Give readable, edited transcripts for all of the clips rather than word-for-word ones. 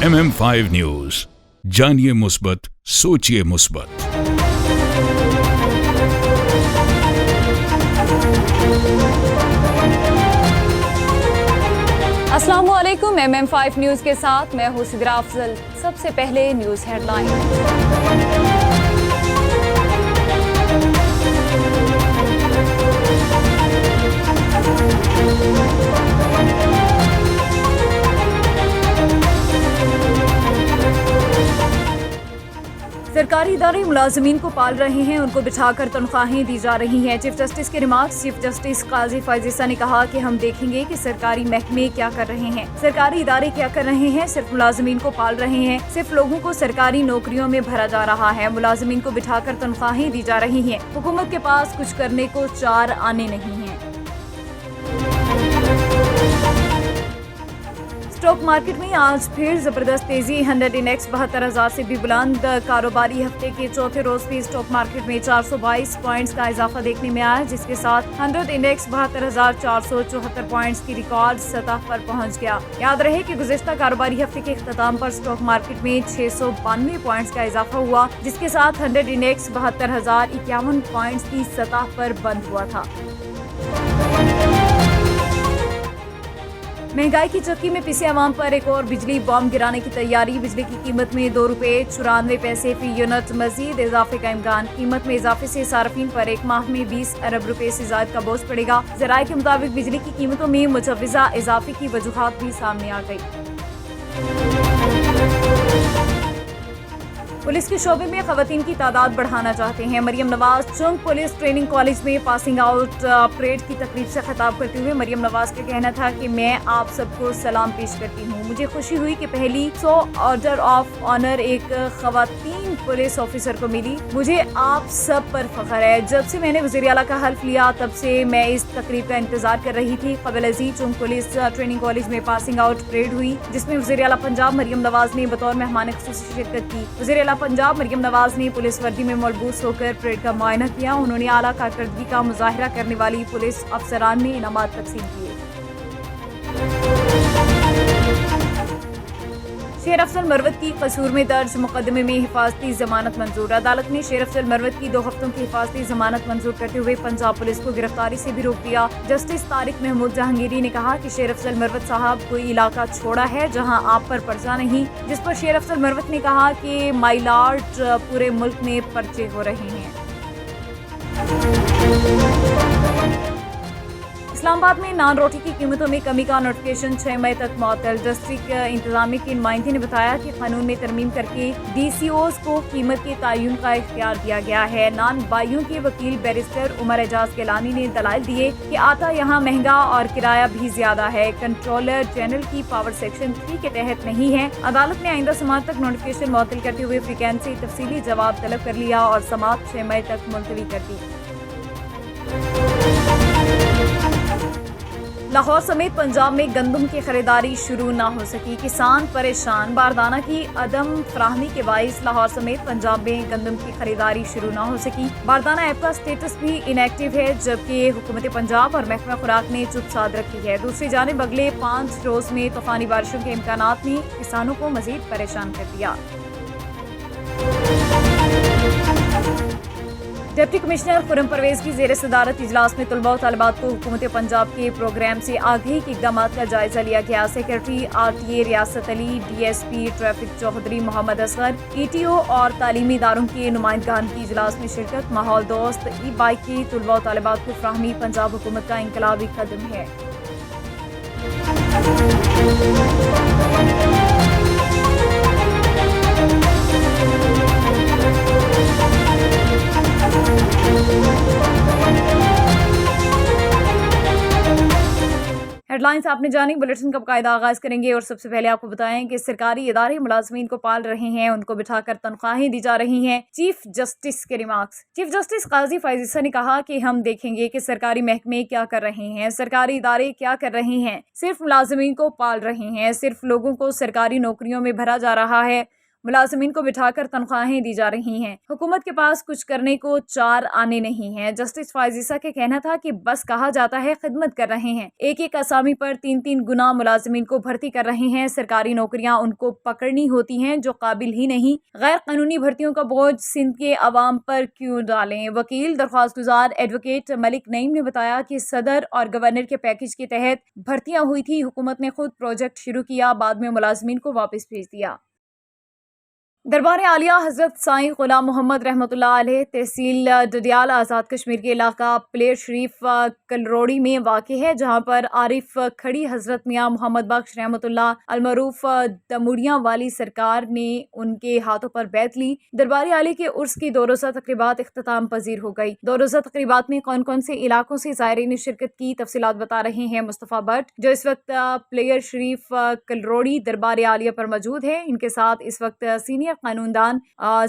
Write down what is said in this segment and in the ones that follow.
MM5 news, जानिए मुस्बत, सोचिए मुस्बत। अस्सलामुअलैकुम। MM5 न्यूज के साथ मैं हूं सिद्रा अफजल। सबसे पहले न्यूज हेडलाइन। सरकारी इदारे मुलाजमीन को पाल रहे हैं, उनको बिठाकर तनख्वाहें दी जा रही हैं। चीफ जस्टिस के रिमार्क्स। चीफ जस्टिस काजी फैज ईसा ने कहा कि हम देखेंगे कि सरकारी महकमे क्या कर रहे हैं, सरकारी इदारे क्या कर रहे हैं। सिर्फ मुलाजमीन को पाल रहे हैं, सिर्फ लोगों को सरकारी नौकरियों में भरा जा रहा है, मुलाजमीन को बिठाकर तनख्वाहें दी जा रही हैं। हुकूमत के पास कुछ करने को चार आने नहीं हैं। स्टॉक मार्केट में आज फिर जबरदस्त तेजी। 100 इंडेक्स 72,000 से भी बुलंद। कारोबारी हफ्ते के चौथे रोज भी स्टॉक मार्केट में 422 पॉइंट्स का इजाफा देखने में आया, जिसके साथ 100 इंडेक्स 72,474 पॉइंट्स की रिकॉर्ड सतह पर पहुंच गया। याद रहे कि गुज़िश्ता कारोबारी हफ्ते के इख्तिताम पर स्टॉक मार्केट में 692 पॉइंट्स का इजाफा हुआ, जिसके साथ 100 इंडेक्स 72,051 पॉइंट्स की सतह पर बंद हुआ था। महंगाई की चक्की में पिसे अवाम पर एक और बिजली बॉम्ब गिराने की तैयारी। बिजली की कीमत में 2 रुपये 94 पैसे फी यूनिट मजीद इजाफे का इम्कान। कीमत में इजाफे से सार्फिन पर एक माह में 20 अरब रुपए से ज्यादा का बोझ पड़ेगा। ज़राए के मुताबिक बिजली की कीमतों में मुजव्वज़ा इजाफे की वजूहात भी सामने आ गई। पुलिस के शोबे में खवातीन की तादाद बढ़ाना चाहते हैं। Maryam Nawaz Chung police training college में पासिंग आउट परेड की तकरीब से खिताब करते हुए मरियम नवाज का कहना था कि मैं आप सबको सलाम पेश करती हूँ। मुझे खुशी हुई कि पहली 100 ऑर्डर ऑफ ऑनर एक खवातीन पुलिस ऑफिसर को मिली। मुझे आप सब पर फख्र है। जब से मैंने वज़ीर आला का हल्फ लिया तब से मैं इस तकरीब का इंतजार कर रही थी। कबल अजीज चुंग पुलिस ट्रेनिंग कॉलेज में पासिंग आउट परेड हुई, जिसमें वज़ीर आला पंजाब मरियम नवाज ने बतौर मेहमान खुसूसी शिरकत की। वज़ीर आला पंजाब मरियम नवाज ने पुलिस वर्दी में मलबूस होकर परेड का मुआयना किया। उन्होंने आला कारकर्दगी का मुजाहिरा करने वाली पुलिस अफसरान में इनामात तकसीम किए। शेर अफजल मरवत की कसूर में दर्ज मुकदमे में हिफाजती जमानत मंजूर। अदालत ने शेर अफजल मरवत की 2 हफ्तों की हिफाजती जमानत मंजूर करते हुए पंजाब पुलिस को गिरफ्तारी से भी रोक दिया। जस्टिस तारिक महमूद जहांगीरी ने कहा कि शेर अफजल मरवत साहब कोई इलाका छोड़ा है जहां आप पर पर्चा नहीं, जिस पर शेर अफजल मरवत ने कहा कि माई लॉर्ड पूरे मुल्क में पर्चे हो रहे हैं। इस्लामाबाद में नान रोटी की कीमतों में कमी का नोटिफिकेशन 6 मई तक मुअत्तल। डिस्ट्रिक्ट इंतजामिया के नुमाइंदे ने बताया कि कानून में तरमीम करके DCOs को कीमत के तयन का इख्तियार दिया गया है। नान बाइयों के वकील बैरिस्टर उमर एजाज गिलानी ने दलाइल दिए कि आटा यहाँ महंगा और किराया भी ज्यादा है। कंट्रोलर जनरल की पावर सेक्शन 3 के तहत नहीं है। अदालत ने आइंदा समात तक नोटिफिकेशन मुअत्तल करते हुए फ्रीकैंस से तफसीली जवाब तलब कर लिया और समात 6 मई तक मुलतवी कर दी। लाहौर समेत पंजाब में गंदम की खरीदारी शुरू न हो सकी, किसान परेशान। बारदाना की अदम फराहमी के बाइस लाहौर समेत पंजाब में गंदम की खरीदारी शुरू न हो सकी। बारदाना ऐप का स्टेटस भी इनएक्टिव है, जबकि हुकूमत पंजाब और महकमा खुराक ने चुप साध रखी है। दूसरी जानिब अगले 5 रोज में तूफानी बारिशों के इम्कानात ने किसानों को मजीद परेशान कर दिया। डिप्टी कमिश्नर खुर्रम परवेज की ज़ेर सदारत इजलास में तलबा और तालिबात को हुकूमत पंजाब के प्रोग्राम से आगे के इक़दाम का जायजा लिया गया। Secretary RTA Riyasat Ali, DSP traffic Chaudhary Mohammad Asghar, ETO और तालीमी इदारों के नुमाइंदगान की इजलास में शिरकत। माहौल दोस्त ई-बाइक की तलबा और तालिबात को फ्राहमी पंजाब हुकूमत का इंकलाबी कदम है। हेडलाइंस आपने जानी। बुलेटिन का बाकायदा आगाज करेंगे और सबसे पहले आपको बताएं कि सरकारी इदारे मुलाजमीन को पाल रहे हैं, उनको बिठाकर तनख्वाहें दी जा रही हैं। चीफ जस्टिस के रिमार्क्स। चीफ जस्टिस काजी फैज ईसा ने कहा कि हम देखेंगे कि सरकारी महकमे क्या कर रहे हैं, सरकारी इदारे क्या कर रहे हैं। सिर्फ मुलाजमीन को पाल रहे हैं, सिर्फ लोगों को सरकारी नौकरियों में भरा जा रहा है, मुलाजिमीन को बिठाकर तनख्वाहें दी जा रही हैं। हुकूमत के पास कुछ करने को चार आने नहीं है। जस्टिस फायजीसा का कहना था कि बस कहा जाता है खिदमत कर रहे हैं, एक एक असामी पर 3-3 गुना मुलाजिमीन को भर्ती कर रहे हैं। सरकारी नौकरियां उनको पकड़नी होती हैं जो काबिल ही नहीं। गैर कानूनी भर्तियों का बोझ सिंध के अवाम पर क्यों डालें? वकील दरख्वास्त गुजार एडवोकेट मलिक नईम ने बताया कि सदर और गवर्नर के पैकेज के तहत भर्तियां हुई थी। हुकूमत ने खुद प्रोजेक्ट शुरू किया, बाद में मुलाजिमीन को वापस भेज दिया। दरबार आलिया हज़रत साईं गुलाम मोहम्मद रहमतुल्लाह अलैह तहसील डडियाल आज़ाद कश्मीर के इलाका प्लेर शरीफ कलरोड़ी में वाक़ है, जहाँ पर आरिफ खड़ी हज़रत मियाँ मोहम्मद बख्श रहमतुल्लाह अलमरूफ दमुड़ियाँ वाली सरकार ने उनके हाथों पर बैत ली। दरबार आलिया के उर्स की 2 रोज़ा तकरीबात इख्तिताम पजीर हो गई। 2 रोज़ा तकरीबात में कौन कौन से इलाकों से ज़ायरीन ने शिरकत की, तफसीलात बता रहे हैं मुस्तफ़ा भट्ट, जो इस वक्त प्लेयर शरीफ कलरोड़ी दरबार आलिया पर मौजूद है। इनके साथ इस वक्त सीनियर कानूनदान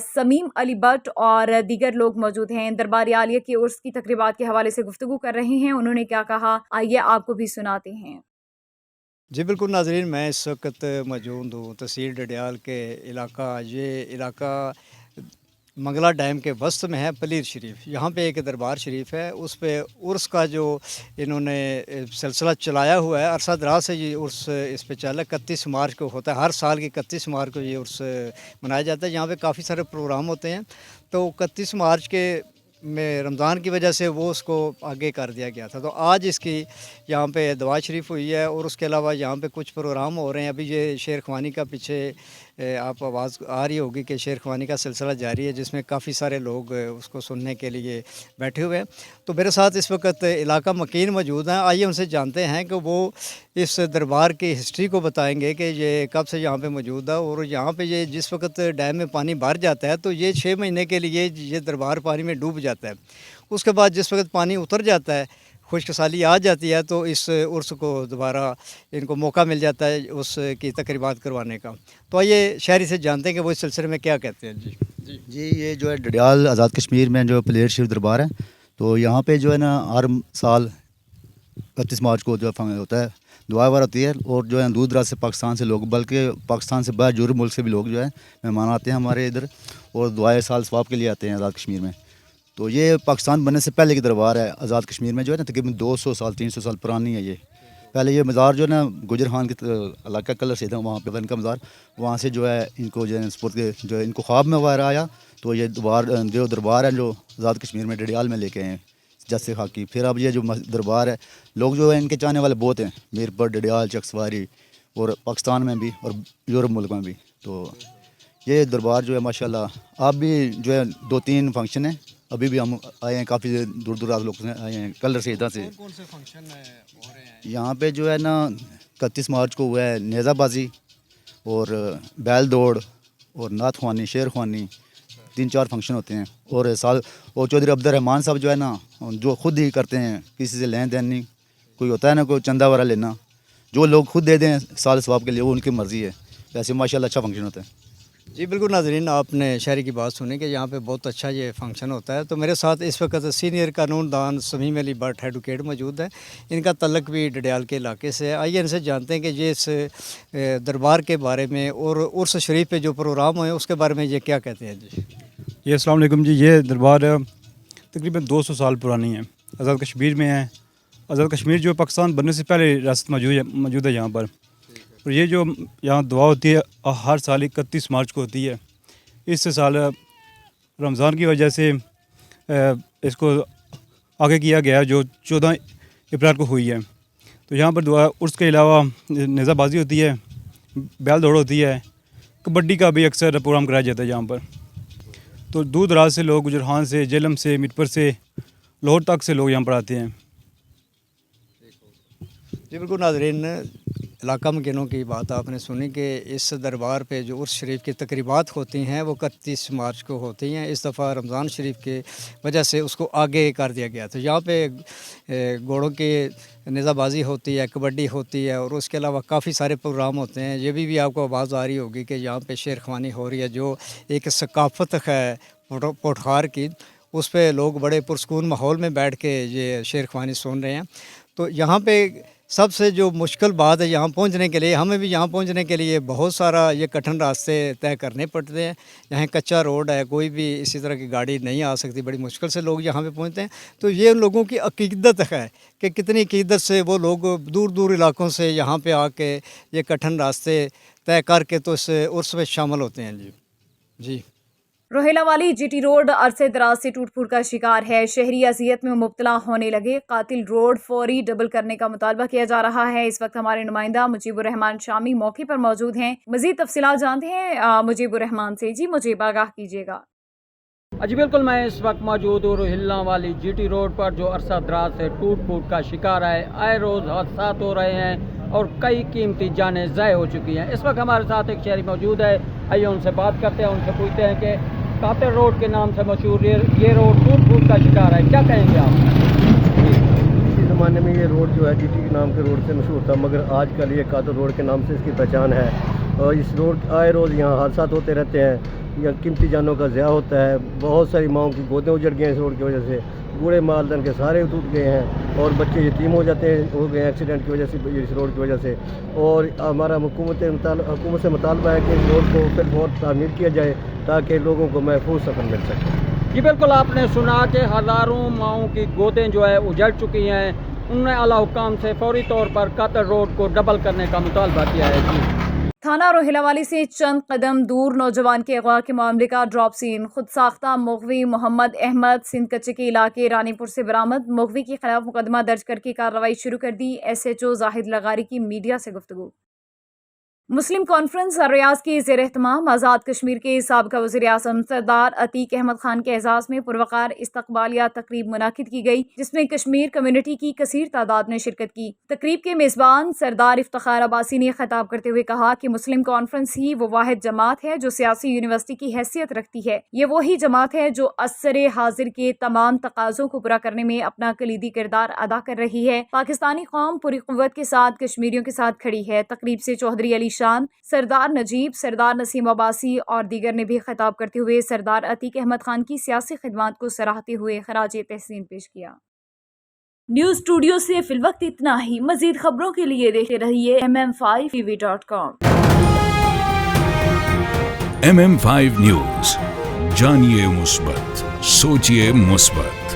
समीम अली भट्ट और दीगर लोग मौजूद हैं। दरबार आलिया के उर्स की तकरीबात के हवाले से गुफ्तगू कर रहे हैं। उन्होंने क्या कहा, आइए आपको भी सुनाते हैं। जी बिल्कुल नाज़रीन, मैं इस वक्त मौजूद हूँ तहसील डडियाल के ये इलाका मंगला डैम के वस्त में है, पलीर शरीफ। यहाँ पे एक दरबार शरीफ है, उस पे उर्स का जो इन्होंने सिलसिला चलाया हुआ है, अरसा दराज से ये उर्स इस पे चला। 31 मार्च को होता है, हर साल की 31 मार्च को ये उर्स मनाया जाता है। यहाँ पे काफ़ी सारे प्रोग्राम होते हैं। तो 31 मार्च के में रमज़ान की वजह से वो उसको आगे कर दिया गया था। तो आज इसकी यहाँ पे दवा शरीफ हुई है और उसके अलावा यहाँ पे कुछ प्रोग्राम हो रहे हैं। अभी ये शेर ख्वानी का पीछे आप आवाज़ आ रही होगी कि शेर ख्वानी का सिलसिला जारी है, जिसमें काफ़ी सारे लोग उसको सुनने के लिए बैठे हुए हैं। तो मेरे साथ इस वक्त इलाका मकीन मौजूद हैं। आइए उनसे जानते हैं कि वो इस दरबार की हिस्ट्री को बताएंगे कि ये कब से यहाँ पे मौजूद है और यहाँ पे ये जिस वक्त डैम में पानी भर जाता है तो ये 6 महीने के लिए ये दरबार पानी में डूब जाता है। उसके बाद जिस वक्त पानी उतर जाता है, खुश्क साली आ जाती है, तो इस उर्स को दोबारा इनको मौका मिल जाता है उसकी तकरीबात करवाने का। तो आइए शहरी से जानते हैं कि वो इस सिलसिले में क्या कहते हैं। जी ये जो है डडियाल आज़ाद कश्मीर में जो प्लेयर शरीफ दरबार है, तो यहाँ पे जो है ना हर साल 31 मार्च को जो होता है, दुआ वार होती है और जो है दूर दराज से पाकिस्तान से लोग, बल्कि पाकिस्तान से बाहर यूरोप मुल्क से भी लोग जो है मेहमान आते हैं हमारे इधर और दुआए साल सवाब के लिए आते हैं आज़ाद कश्मीर में। तो ये पाकिस्तान बनने से पहले की दरबार है आज़ाद कश्मीर में, जो है ना तकरीबन 200 साल 300 साल पुरानी है ये। पहले ये मज़ार जो है ना गुजर खान के इलाका कलर से था, वहाँ पे इनका मज़ार, वहाँ से जो है इनको जो है स्पोर्ट जो है इनको ख्वाब में वार आया, तो ये जो दरबार है जो आज़ाद कश्मीर में डडियाल में लेके आए जस्से खाकी। फिर अब ये जो दरबार है, लोग जो है इनके चाहने वाले बहुत हैं, मीरपुर, डडियाल, चकसवारी और पाकिस्तान में भी और यूरोप मुल्क में भी। तो ये दरबार जो है माशाल्लाह आप भी जो है 2-3 फंक्शन है, अभी भी हम आए हैं, काफ़ी दूर दूर लोग आए हैं कलर से इधर से। कौन से फंक्शन हो रहे हैं यहाँ पे जो है ना 31 मार्च को हुआ है नेज़ाबाजी और बैल दौड़ और नात ख्वानी, शेर ख्वानी, 3-4 फंक्शन होते हैं। और चौधरी अब्दुर्रहमान साहब जो है ना जो खुद ही करते हैं, किसी से लेन देन नहीं, कोई होता है ना कोई चंदा वगैरह लेना, जो लोग खुद दे दें साल सवाब के लिए वो उनकी मर्ज़ी है। ऐसे माशाल्लाह अच्छा फंक्शन होता है। जी बिल्कुल नाज़रीन, आपने शहरी की बात सुनी कि यहाँ पे बहुत अच्छा ये फंक्शन होता है। तो मेरे साथ इस वक्त सीनियर कानूनदान समीम अली भट्ट एडवोकेट मौजूद है। इनका तल्लक भी डडियाल के इलाके से है। आइए इनसे जानते हैं कि ये इस दरबार के बारे में और उर्स शरीफ पे जो प्रोग्राम हुए उसके बारे में ये क्या कहते हैं। जी अस्सलाम वालेकुम जी, ये दरबार तकरीबन 200 साल पुरानी है, आज़ाद कश्मीर में है। आज़ाद कश्मीर जो पाकिस्तान बनने से पहले रियासत मौजूद है यहाँ पर। और ये जो यहाँ दुआ होती है हर साल 31 मार्च को होती है। इस साल रमज़ान की वजह से इसको आगे किया गया जो 14 अप्रैल को हुई है। तो यहाँ पर दुआ उर्स के अलावा नेज़ाबाजी होती है, बैल दौड़ होती है, कबड्डी का भी अक्सर प्रोग्राम कराया जाता है यहाँ पर। तो दूर दराज से लोग, गुजरहान से, जेलम से, मीरपुर से, लाहौर तक से लोग यहाँ पर आते हैं। जी बिल्कुल नाज़रीन, इलाका मकीनों की बात आपने सुनी कि इस दरबार पे जो उर्स शरीफ की तकरीबात होती हैं वो 31 मार्च को होती हैं। इस दफ़ा रमज़ान शरीफ के वजह से उसको आगे कर दिया गया। तो यहाँ पे घोड़ों की नेज़ाबाजी होती है, कबड्डी होती है और उसके अलावा काफ़ी सारे प्रोग्राम होते हैं। ये भी आपको आवाज़ आ रही होगी कि यहाँ पे शेर ख्वानी हो रही है, जो एक सकाफ़त है पोठार की। उस पर लोग बड़े पुरस्कून माहौल में बैठ के ये शेर ख्वानी सुन रहे हैं। तो यहाँ पे सबसे जो मुश्किल बात है यहाँ पहुँचने के लिए, हमें भी यहाँ पहुँचने के लिए बहुत सारा ये कठिन रास्ते तय करने पड़ते हैं। यहाँ कच्चा रोड है, कोई भी इसी तरह की गाड़ी नहीं आ सकती, बड़ी मुश्किल से लोग यहाँ पे पहुँचते हैं। तो ये उन लोगों की अकीदत है कि कितनी अकीदत से वो लोग दूर दूर इलाकों से यहाँ पे आके ये कठिन रास्ते तय करके तो इस उर्स में शामिल होते हैं। जी रोहिला वाली जीटी रोड अरसे दराज से टूट फूट का शिकार है। शहरी अजियत में मुब्तला होने लगे। कातिल रोड फौरी डबल करने का मुतालबा किया जा रहा है। इस वक्त हमारे नुमाइंदा मुजीबुर रहमान शामी मौके पर मौजूद हैं। मजीद तफसीलात जानते हैं मुजीबुर रहमान से। जी मुझे आगाह कीजिएगा। जी बिल्कुल, मैं इस वक्त मौजूद हूँ रोहिला वाली जीटी रोड पर, जो अरसा दराज से टूट फूट का शिकार है। आए रोज़ हादसा हो रहे हैं और कई कीमती जानें ज़ाय हो चुकी हैं। इस वक्त हमारे साथ एक शहरी मौजूद है, आइए उनसे बात करते हैं, उनसे पूछते हैं कि कातिल रोड के नाम से मशहूर ये रोड टूट फूट का शिकार है, क्या कहेंगे आप? इसी ज़माने में ये रोड जो है जीटी के नाम के रोड से मशहूर था, मगर आजकल ये कातिल रोड के नाम से इसकी पहचान है। और इस रोड आए रोज़ यहाँ हादसा होते रहते हैं, या कीमती जानों का ज़िया होता है। बहुत सारी माओं की गोदें उजड़ गई हैं इस रोड की वजह से, बूढ़े मालदान के सारे टूट गए हैं और बच्चे यतीम हो गए हैं एक्सीडेंट की वजह से, इस रोड की वजह से। और हमारा हुकूमत से मुतालबा है कि इस रोड को फिर बहुत तामीर किया जाए ताकि लोगों को महफूज सफ़र मिल सके। जी बिल्कुल, आपने सुना कि हज़ारों माओं की गोदें जो है उजड़ चुकी हैं। उन्होंने आला हुकाम से फौरी तौर पर कातिल रोड को डबल करने का मुतालबा किया है। जी थाना रोहिला वाली से चंद कदम दूर नौजवान के अगवा के मामले का ड्रॉप सीन। खुद साख्ता मुगवी मोहम्मद अहमद सिंध कच्चे के इलाके रानीपुर से बरामद। मुगवी के खिलाफ मुकदमा दर्ज करके कार्रवाई शुरू कर दी। SHO जाहिद लगारी की मीडिया से गुफ्तगू। मुस्लिम कॉन्फ्रेंस रियाज के ज़ेर एहतमाम आज़ाद कश्मीर के साबिक़ा वज़ीर आज़म सरदार अतीक अहमद खान के एजाज़ में पुरवकार इस्तकबालिया तकरीब मुनाकिद की गई, जिसमें कश्मीर कम्युनिटी की कसीर तादाद ने शिरकत की। तकरीब के मेज़बान सरदार इफ्तिखार अब्बासी ने खिताब करते हुए कहा कि मुस्लिम कॉन्फ्रेंस ही वो वाहिद जमात है जो सियासी यूनिवर्सिटी की हैसियत रखती है। ये वही जमात है जो असरे हाजिर के तमाम तकाज़ों को पूरा करने में अपना कलीदी किरदार अदा कर रही है। पाकिस्तानी कौम पूरी क़ुव्वत के साथ कश्मीरियों के साथ खड़ी है। तकरीब से चौधरी अली शान, सरदार नजीब, सरदार नसीम अब्बासी और दीगर ने भी खिताब करते हुए सरदार अतीक अहमद खान की सियासी खिदमात को सराहते हुए खराज तहसीन पेश किया। न्यूज़ स्टूडियो से फिलवक्त इतना ही। मजीद खबरों के लिए देखते रहिए mm5tv.com। MM5 न्यूज, जानिए मुस्बत, सोचिए मुस्बत।